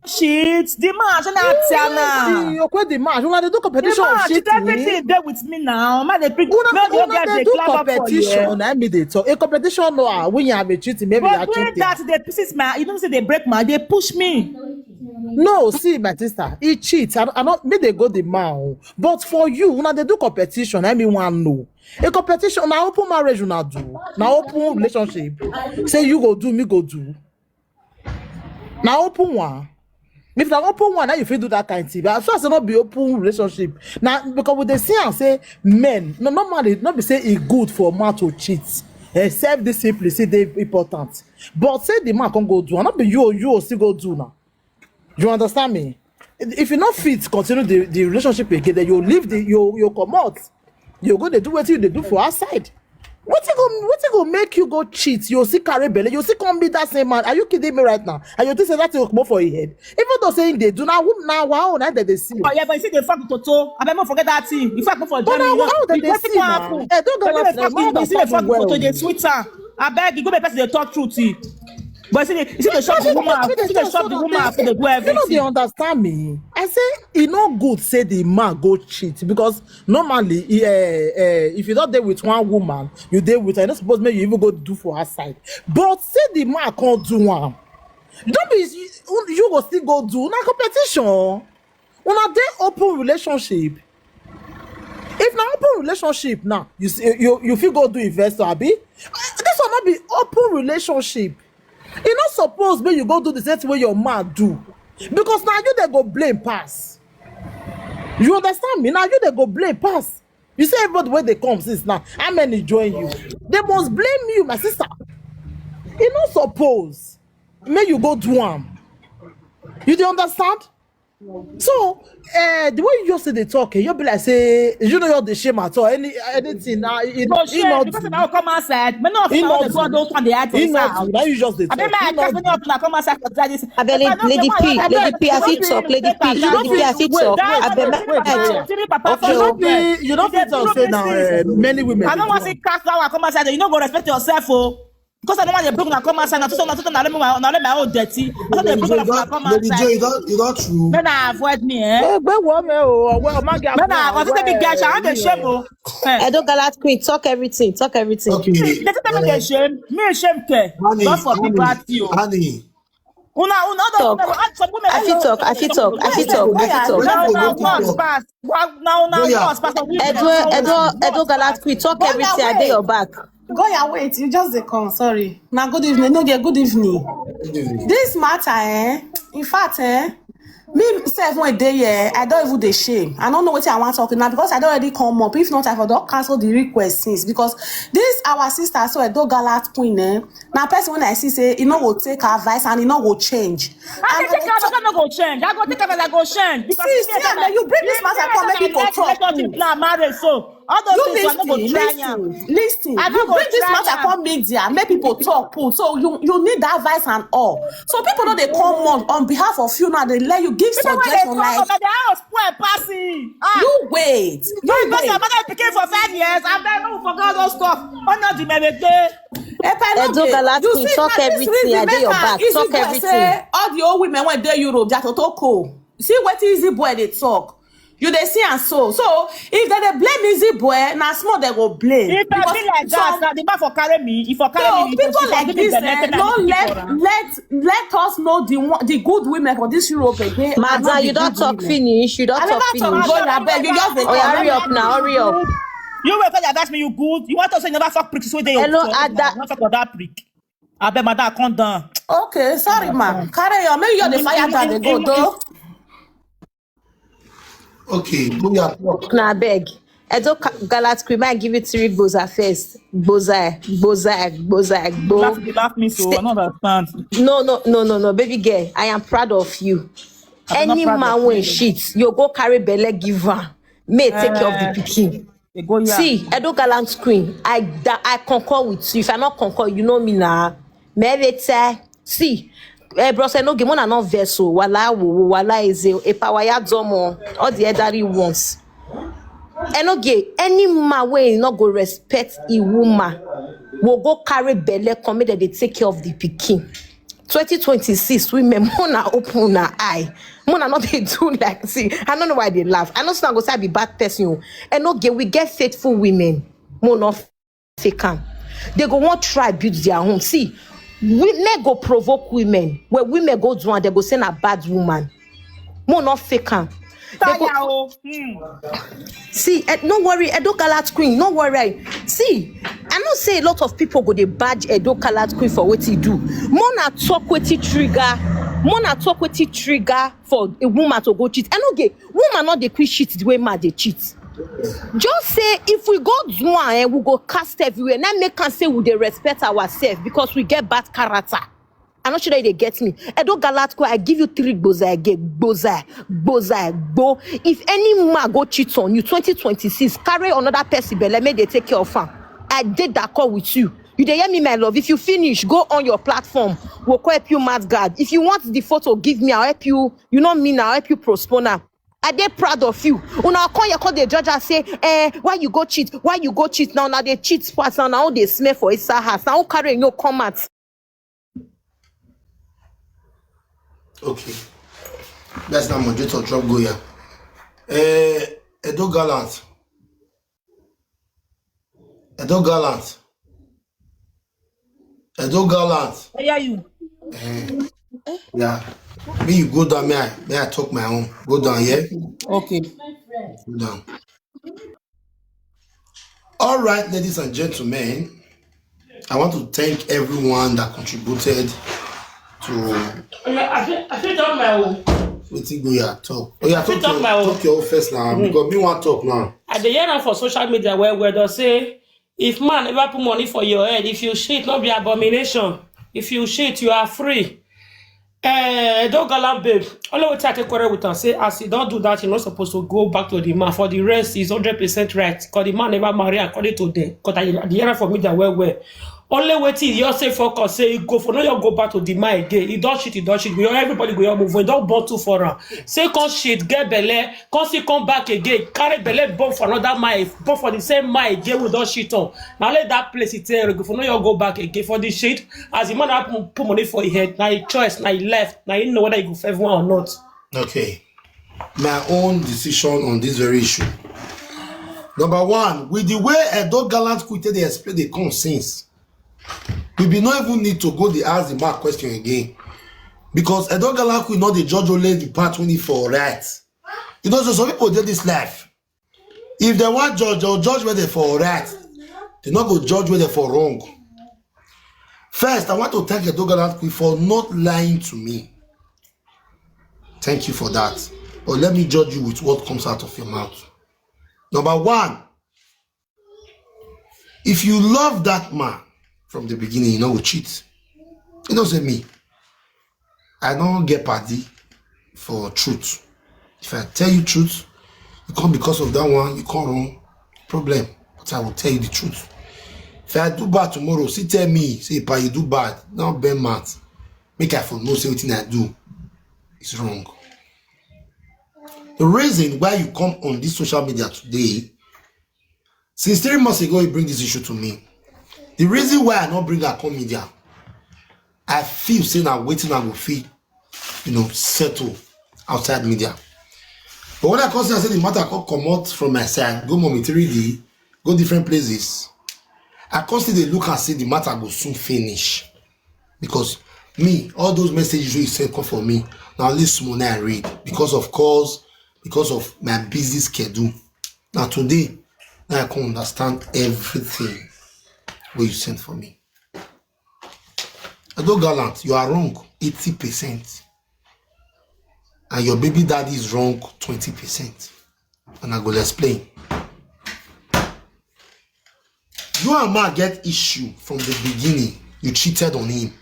Shit, the man, you're quite the man. They do competition of shit. Everything there with me now. Man, they do competition. I mean, they talk. A competition, no, when you have a cheating, maybe you are cheating. That they pieces, man. You don't say they break my, they push me. No, see, my sister, he cheats. I not me they go the man. But for you, when they do competition, I mean one no. A competition, now open marriage, you not do. Now open relationship. Say you go do, me go do. Now open one. If na open one, now you fit do that kind of thing. But as far as not be open relationship, now because with the see and say men, no normally not be say it good for man to cheat. Except this simplicity they important. But say the man can go do, and not be you still go do now. You understand me? If you not fit continue the relationship again, then you leave you come out. You go to do what you do for outside. What you go make you go cheat? You see carry belly, you see come be that same man. Are you kidding me right now? And you think say that you come for your head? Even though saying they do now, wow, now that they see. Oh yeah, but you see the fuck Toto. I never forget that thing. You fuck for But now how that they see now? Don't go you see the fuck well. Toto, they sweet her. I beg you, go be person they talk truth. But you see the shop the woman, you see the shop the woman after they do everything. You know they understand me. I say it's not good say the man go cheat because normally if you don't deal with one woman, you deal with her. You're not supposed maybe you even go do for her side. But say the man can't do one. Don't be you go still go do na competition. When a dey open relationship. If na open relationship now, you feel go do investor, abi? This will not be open relationship. You not suppose when you go do the same way your man do. Because now you they go blame pass. You understand me? Now you they go blame pass. You see everybody where they come since now. How many join you? They must blame you, my sister. You not suppose. May you go do them. You do understand? So the way you just say they talk, you'll be like say you know you're the shame at all. Anything now no shame because now come outside. Me not know the God those one they add for now you just the talk. I remember I can't come outside for try this. Lady P, I fit talk. Lady P, I fit talk. You don't fit talk say now many women. I don't want to see crack down and come outside. You don't go respect yourself, oh. Because I don't want to bring come outside. Now, my own dirty. I don't bring come outside. You got true. Then I avoid me, eh? Well, Then I was a big guy. I don't shame, oh. Edo Galat Queen, talk everything. Okay. They tell me shame. Me shame care. Not for people at you. Honey. Talk. I fit talk. Edo Galat Queen, talk everything. I dey your back. Goya, wait, you just dey come. Sorry. Now, good evening. No, dear, good evening. This matter, in fact, me self one day here, I don't even dey shame. I don't know what I want talking now because I don't already come up. If not, I for don't cancel the request since because this our sister so Edo Galat Queen. Now person when I see say you know go take advice and you know go change. I take advice, I go change. I go take advice, I go change. Because see, you bring this matter come make people talk. Now marriage so. All those things I no go try am. Listen. You bring this matter come media, make people talk. So you need that advice and all. So people know they come on behalf of you now. They let you give suggestion like. The house poor passing. You wait. You wait. Your mother became for 5 years. I bet no forgot those stuff. On not the Edo Galat Queen, talk everything. I dey your back. Talk everything. All the old women when they Europe, that otoko. See what easy boy they talk. You they see and so if they blame easy boy, now small they go blame. If I be like that, the man for carry me. If for carry me, people like this, no let us know the good women for this Europe again. Madam, you don't talk finish. You don't talk finish. Hurry up now. Hurry up. You wait for ask me you good. You want to say never fuck prick so they. Hello, Ada. Not talk that prick. I bet madam come down. Okay, sorry, ma'am. Carry on. Maybe you're the fire that they go though. Okay, Nah, beg. Edo Galat Queen, I give you 3 boza first. Boza. You laugh me so I don't understand. No, baby girl. I am proud of you. Any man when shit, you go carry belle give her. May take care of the pikin. See, Edo Galat Queen, I concur with you. If I not concur, you know me now. See. Bro, say no game on no vessel. Wala is a power ya domo. All the elderly ones. No gay. Any man way not go respect a woman will go carry belle come that they take care of the pikin. 2026 women mona open her eye. Mona not they do like see. I don't know why they laugh. I know it's not go say be bad person. No gay. We get faithful women. Mona fake am. They go want try build their home. See. Women go provoke women. Where women go do and they go send a bad woman. More not fake am. See, no worry, Edo Galat Queen, no worry. See, I know say a lot of people go they badge Edo Galat Queen for what he do. More na talk what he trigger Mona talk wetin trigger for a woman to go cheat. And okay, woman not dey quick cheat the way man dey cheat. Just say if we go do one, we go cast everywhere. Now make can say we dey respect ourselves because we get bad character. I'm not sure that they get me. Edo Galatko, I give you 3 gboza again. Gboza, go. If any man go cheat on you, 2026, carry another person, but let me they take care of him. I did that call with you. You dey hear me, my love. If you finish, go on your platform. We'll help you, mad guard. If you want the photo, give me. I'll help you. You know me now. I'll help you postpone her. I dey proud of you. Una call the judge and say, why you go cheat? Why you go cheat? Now they cheat fast. Now they smell for his house. Now carry no comment. Okay. That's not moderator drop go here. Edo Gallant. Edo Gallant. Edo Gallant. Yeah, you. Yeah. Me, you go down, may I talk my own. Go down, yeah? Okay. Go down. All right, ladies and gentlemen, I want to thank everyone that contributed to. I feel talk my own. Wetin go here talk? Oh yeah, talk your own first now because me want talk now. I dey hear am for social media where they say if man ever put money for your head, if you shit, not be abomination. If you shit, you are free. Don't galant babe. Only what I take quarrel with her say as you don't do that, you're not supposed to go back to the man. For the rest, is 100% right. Because the man never marry according to them. Because I the hear for me that well. Only waiting, you say focus, say go for no, you go back to the man again. He don't shit. Everybody go move. We don't born too for her. Say come shit, get belle, come back again, carry belle, born for another man, born for the same man again. We don't shit on. Now let that place it go for no, you go back again for the shit. As the man have put money for his head, now he choice, now he left, now he know whether he go favor one or not. Okay, my own decision on this very issue. Number one, with the way Edo Gallant quitted, they explain the conscience. We be not even need to go the ask the mark question again because Edo Gallant will not the judge only the part 24 right. You know, so some people do this life. If they want judge, they'll judge whether they for right. They not go judge whether for wrong. First, I want to thank Edo Gallant for not lying to me. Thank you for that. But let me judge you with what comes out of your mouth. Number one, if you love that man from the beginning, you know we cheat. You know, say me, I don't get party for truth. If I tell you truth, you come because of that one, you come wrong, problem. But I will tell you the truth. If I do bad tomorrow, see tell me, say, pa, you do bad, now ben mad. Make I for know say what I do is wrong. The reason why you come on this social media today, since 3 months ago, you bring this issue to me. The reason why I not bring a come media, I feel saying I'm waiting and will feel, settle outside media. But when I consider say the matter come out from my side, go mommy 3D, go different places, I constantly look and see the matter will soon finish. Because me, all those messages you send come for me, now listen when I read. Because of my busy schedule. Now today, now I can understand everything what you sent for me. Edo Gallant, you are wrong 80%. And your baby daddy is wrong 20%. And I will explain. You and man get issue from the beginning. You cheated on him.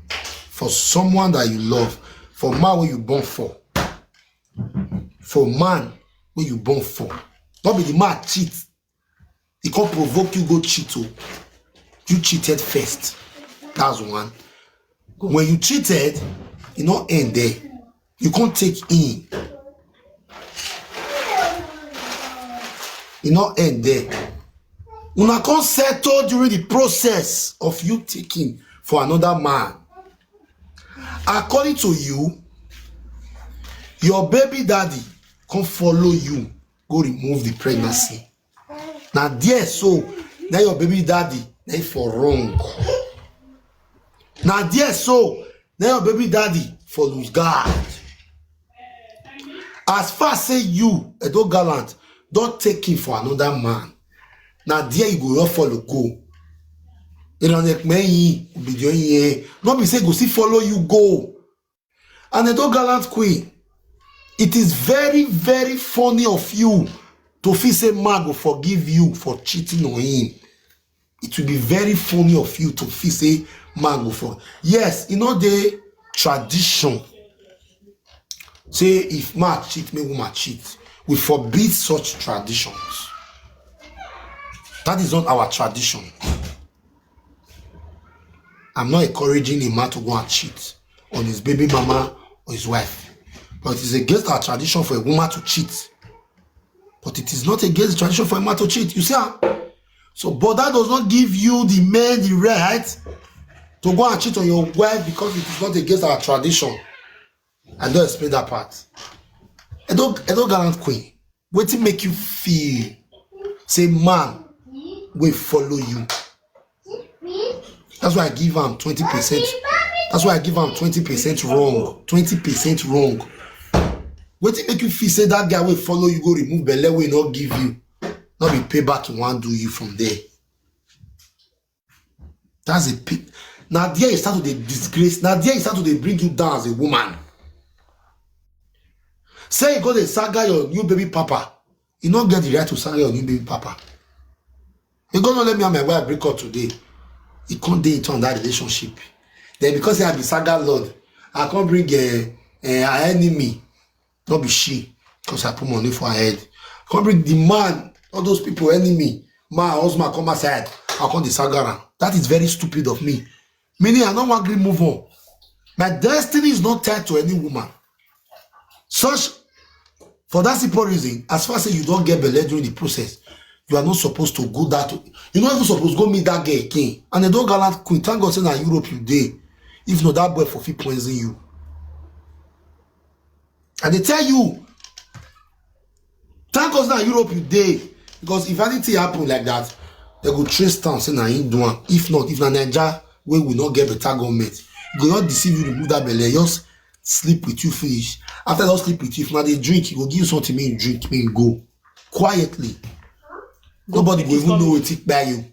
For someone that you love. For man where you born for. For man where you born for. Not be the man cheat. He can't provoke you go cheat. You cheated first. That's one. When you cheated, you not end there. You can't take in. You not end there. Una can't settle during the process of you taking for another man. According to you, your baby daddy can't follow you. Go remove the pregnancy. Now there so, now your baby daddy, they for wrong. Now there so, now your baby daddy for lose guard. As far as say you, Edo Gallant, don't take him for another man. Now there you go, you follow go. You know, like me, be doing here. Not be say go see follow you go. And the dog gallant queen. It is very, very funny of you to feel say man will forgive you for cheating on him. It will be very funny of you to feel say man will forgive. Yes, you know the tradition. Say if man cheat, me woman cheat. We forbid such traditions. That is not our tradition. I'm not encouraging a man to go and cheat on his baby mama or his wife. But it is against our tradition for a woman to cheat. But it is not against the tradition for a man to cheat. You see how? So, but that does not give you the man the right to go and cheat on your wife because it is not against our tradition. I don't explain that part. I don't gallant queen. What to make you feel? Say, man, will follow you. That's why I give him 20%. That's why I give him 20% wrong. 20% wrong. What to make you feel? Say that guy will follow you, go remove belle, will not give you. Not be payback he want do you from there. That's a pit. Now there you start to the disgrace. Now there you start to they bring you down as a woman. Say you go to saga your new baby papa. You don't get the right to saga your new baby papa. You gonna let me and my wife break up today. You can't date on that relationship. Then because I be saga lord, I can't bring an enemy. Not be she, because I put money for her head. I can't bring the man, all those people, enemy. My husband come aside. I can't the saga. That is very stupid of me. Meaning I don't want to move on. My destiny is not tied to any woman. Such, for that simple reason, as far as you don't get belay during the process, you are not supposed to go that. You're not even supposed to go meet that girl again. And they don't gallant queen. Thank God, say that Europe you day. If not, that boy for free poison you. And they tell you, thank God, now Europe you day. Because if anything happen like that, they go trace down, say na him do am. If not, if na Naija we will not get better government, go not deceive you, remove that belly, just sleep with you finish. After that sleep with you, if na they drink, he will give you something, me drink, me go quietly. Nobody will even know it by you.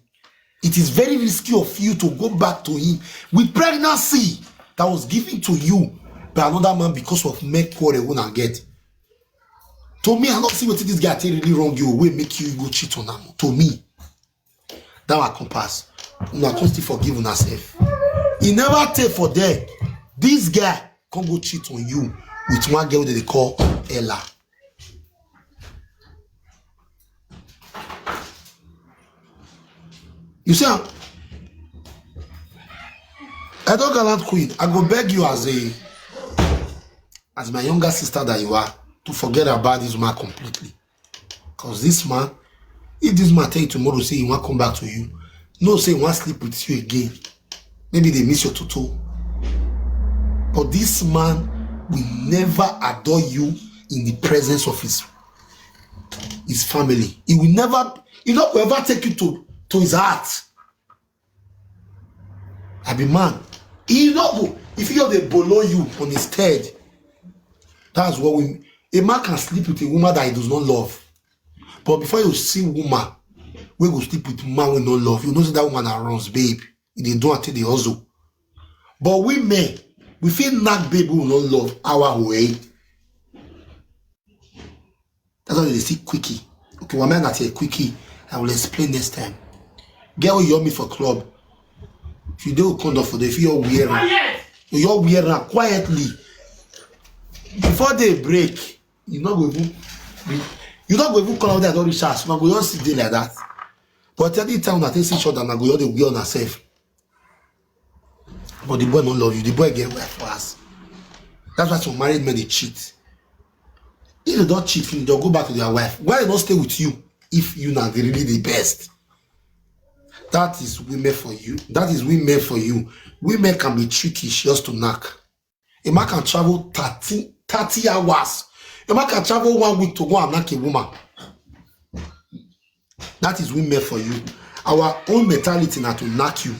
It is very risky of you to go back to him with pregnancy that was given to you by another man because of make what they wanna get. To me, I don't see what this guy tell really wrong you will make you go cheat on him. To me, that will compass. Una can't still forgive una self. He never take for there. This guy can't go cheat on you with one girl that they call Ella. You see, I don't gallant queen. I go beg you as my younger sister that you are to forget about this man completely. Because this man, if this man tell you tomorrow, say he won't come back to you, no say he won't sleep with you again. Maybe they miss your toto. But this man will never adore you in the presence of his family. He will never, he not will ever take you to his heart. I be man. He not go. If he they below you on his head, that's what a man can sleep with a woman that he does not love. But before you see woman, we go sleep with man we don't love. You know that woman that runs, babe. They don't until they hustle. But we men, we feel not babe who don't love our way. That's why they see quickie. Okay, one man that here quickie. I will explain next time. Girl, you me for club. If you don't come for the if you're wearing quietly. Before they break, you not go even call out there don't reach us. You go just sit there like that. But any time that they see each other, and go the way on herself. But the boy don't love you. The boy get wife for us. That's why some married men they cheat. If they don't cheat, they'll go back to their wife. Why they don't stay with you if you not really the best? That is women for you. That is women for you. Women can be tricky just to knock. A man can travel 30 hours. A man can travel 1 week to go and knock a woman. That is women for you. Our own mentality now to knock you.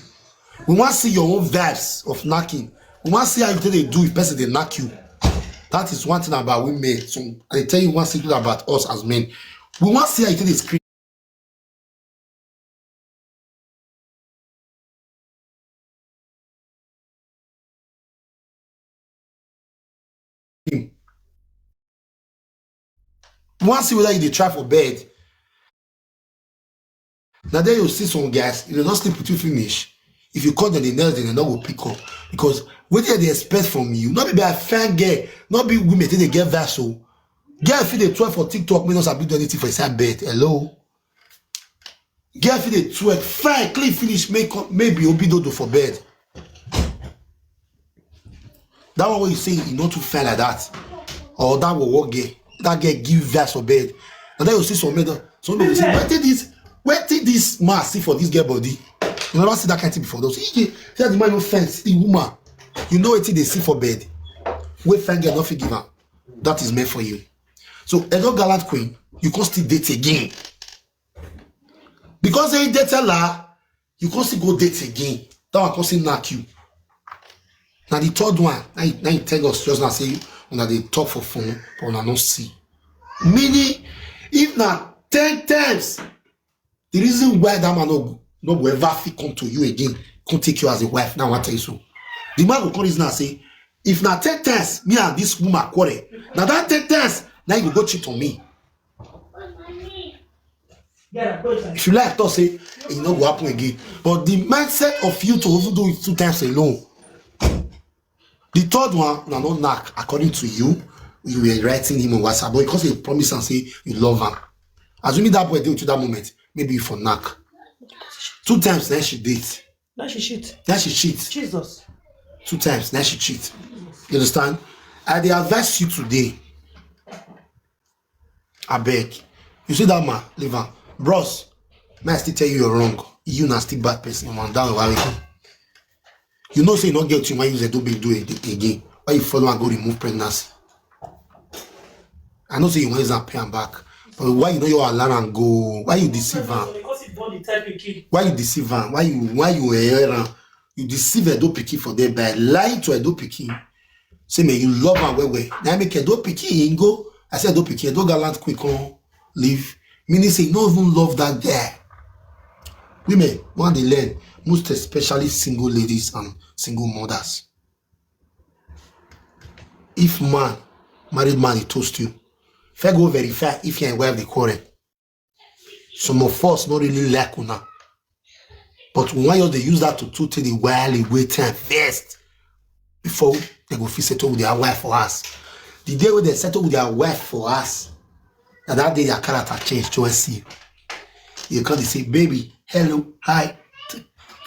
We want to see your own vibes of knocking. We want to see how you they do if person they knock you. That is one thing about women. So I tell you one secret about us as men. We want to see how you they scream. him. Once see whether you dey try for bed. Now then you see some guys, they don't sleep with you finish. If you call them the next day, they not will pick up. Because what they expect from you, not be a fan girl, not be women till they get vessel. Girl feel they twerk for TikTok, may not do anything for inside bed. Hello? Girl feel they twerk, fine, clean finish, maybe obidodo for bed. That one what you say, you not too fine like that. Or that will work girl. That girl give verse for bed. And then you see some people say, where did this man see for this girl body? You never see that kind of thing before. Those see the man no fence, the woman. You know what they see for bed. Wait, fine girl, nothing give her. That is meant for you. So, Edo Gallant Queen, you can still date again. Because they date her, you can still go date again. That one can still knock you. Now the third one, now you tell us just now say when they talk for phone, but when I don't see. Meaning, if not 10 times, the reason why that man no will ever come to you again, can't take you as a wife. Now I tell you so. The man will come reason and say, if not 10 times, me and this woman quarrel. Now that 10 times, now you go cheat on me. If you like to say, it not go happen again. But the mindset of you to even do it 2 times alone. The third one, now not knock. According to you, you were writing him on WhatsApp, but because you promise and say you love him. Assuming that boy did to that moment, maybe you for knock. 2 times, then she date. Now she cheat. Now she cheat. Jesus. 2 times, now she cheat. You understand? I dey advise you today. I beg. You see that man, leave him. Bros, may I still tell you you're wrong. You not still bad person. Man, down why you know say you not get you when you say don't do it again. Why you follow and go remove pregnancy? I know say you want to pay him back. But why you know you alarm and go? Why you deceive him? Why you deceive him? Why you err? You deceive Edo Pikin for them by lying to Edo Pikin. Say me you love him well. Now make Edo Pikin go. I said Edo Pikin, Edo Gallant quick on leave. Meaning say you don't even love that guy. Women want to learn, most especially single ladies and single mothers. If married man, he toast you. If I go verify if you and wife the quarrel. Some of us not really like una. But why they use that to take the while away time first before they go settle with their wife for us. The day when they settle with their wife for us, and that day their character change to see. You come and say, baby, hello, hi.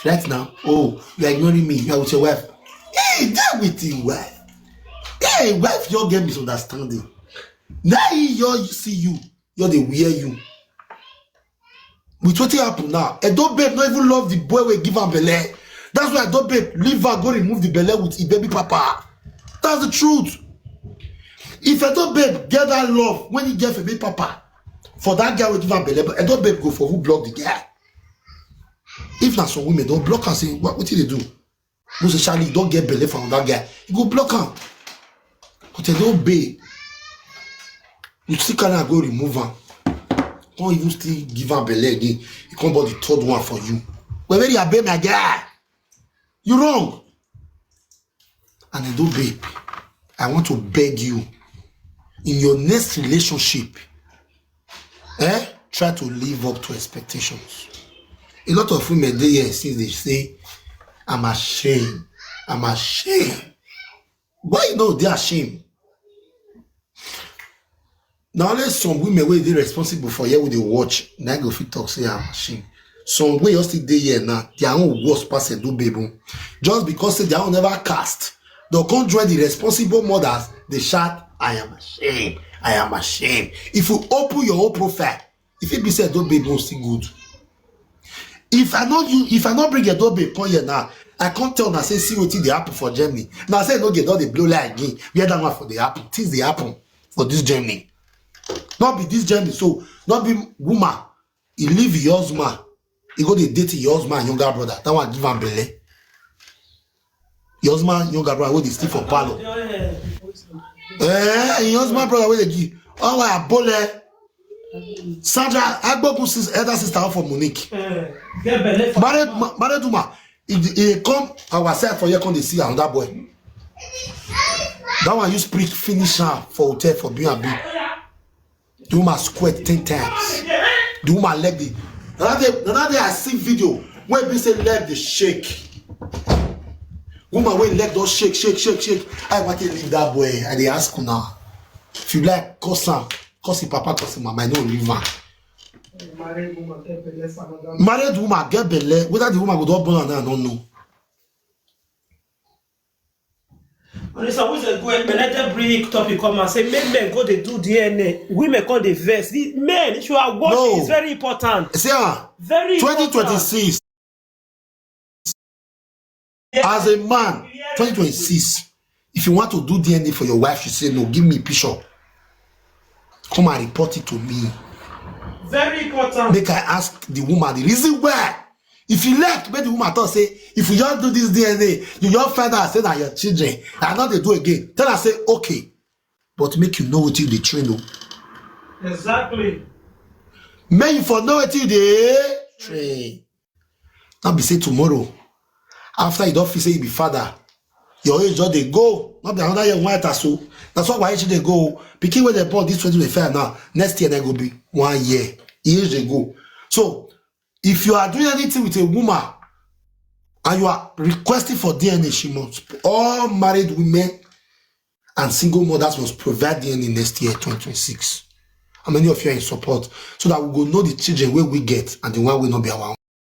Right now, oh, you're ignoring me, you're with your wife. Hey, that with your wife. Hey, wife, you get misunderstanding. Now you see you're the wear you. With what happen now, Edo babe not even love the boy we give her belly. That's why Edo babe leave her go remove the belly with his baby papa. That's the truth. If Edo babe get that love when he get a baby papa for that guy will give her belly, but Edo babe go for who block the guy. If not some women don't block and say what did they do? Most especially don't get belly from that guy. You go block him. But Edo babe, you still cannot go remove him. Don't even still give her belly again. You can't buy the third one for you. Well, where you are, babe, my guy? You wrong. And I do, babe. I want to beg you. In your next relationship, try to live up to expectations. A lot of women they here since they say, I'm ashamed. I'm ashamed. Why you know they are ashamed? Now only some women wey they responsible for here with the watch. Now go fit talk say I'm ashamed. Some way just dey here now, their own worst pass do baby. Just because say their own never cast. They can't join the responsible mothers, they shout, I am ashamed. I am ashamed. If you open your own profile, if it be said do baby still good. If I not bring a do baby come here now, I can't tell now say see what they happen for Germany. Now say no get all the blow like again. We had that one for the happen. Things they happen for this Germany. Not be this Germany, so not be woman. He leave your husband. He go to date your husband, younger brother. That one give him belly. Your husband, younger brother, where they steal for palo. Your husband, brother, where they give. Oh, I bole. Sandra, I go put his elder sister for Monique. Married woman. He come our side for you, come to see another boy. That one you speak finish her for hotel for B&B. The woman squirt 10 times. The woman leg the. Another day I see video where people say leg the shake. Woman when leg don't shake. I want to leave that boy. And they ask her now. If you like, cause him, papa, cause him mama, I don't leave her. Married woman get belle. Whether the woman go do born or not, I don't know. And it's always a good let bring topic come and say men go they do DNA, women call the verse. The men, if you are watching, it's very important. See, very 2026. As a man, 2026. If you want to do DNA for your wife, you say no, give me a picture. Come and report it to me. Very important. Make I ask the woman the reason why. If you left, make the woman talk say, if you just do this DNA, you just find out say that your children, and not they do again. Tell her say, okay. But make you know what you they train. Exactly. Make you for know what you they train. Not be say tomorrow. After you don't feel say you be father, your age just they go. Not be another year white or so. That's why age they go. Picking when they born this 2025 now. Next year they go be 1 year. Years they go. So if you are doing anything with a woman and you are requesting for DNA, she must. All married women and single mothers must provide DNA next year, 2026. How many of you are in support? So that we will know the children where we get and the one will not be our own.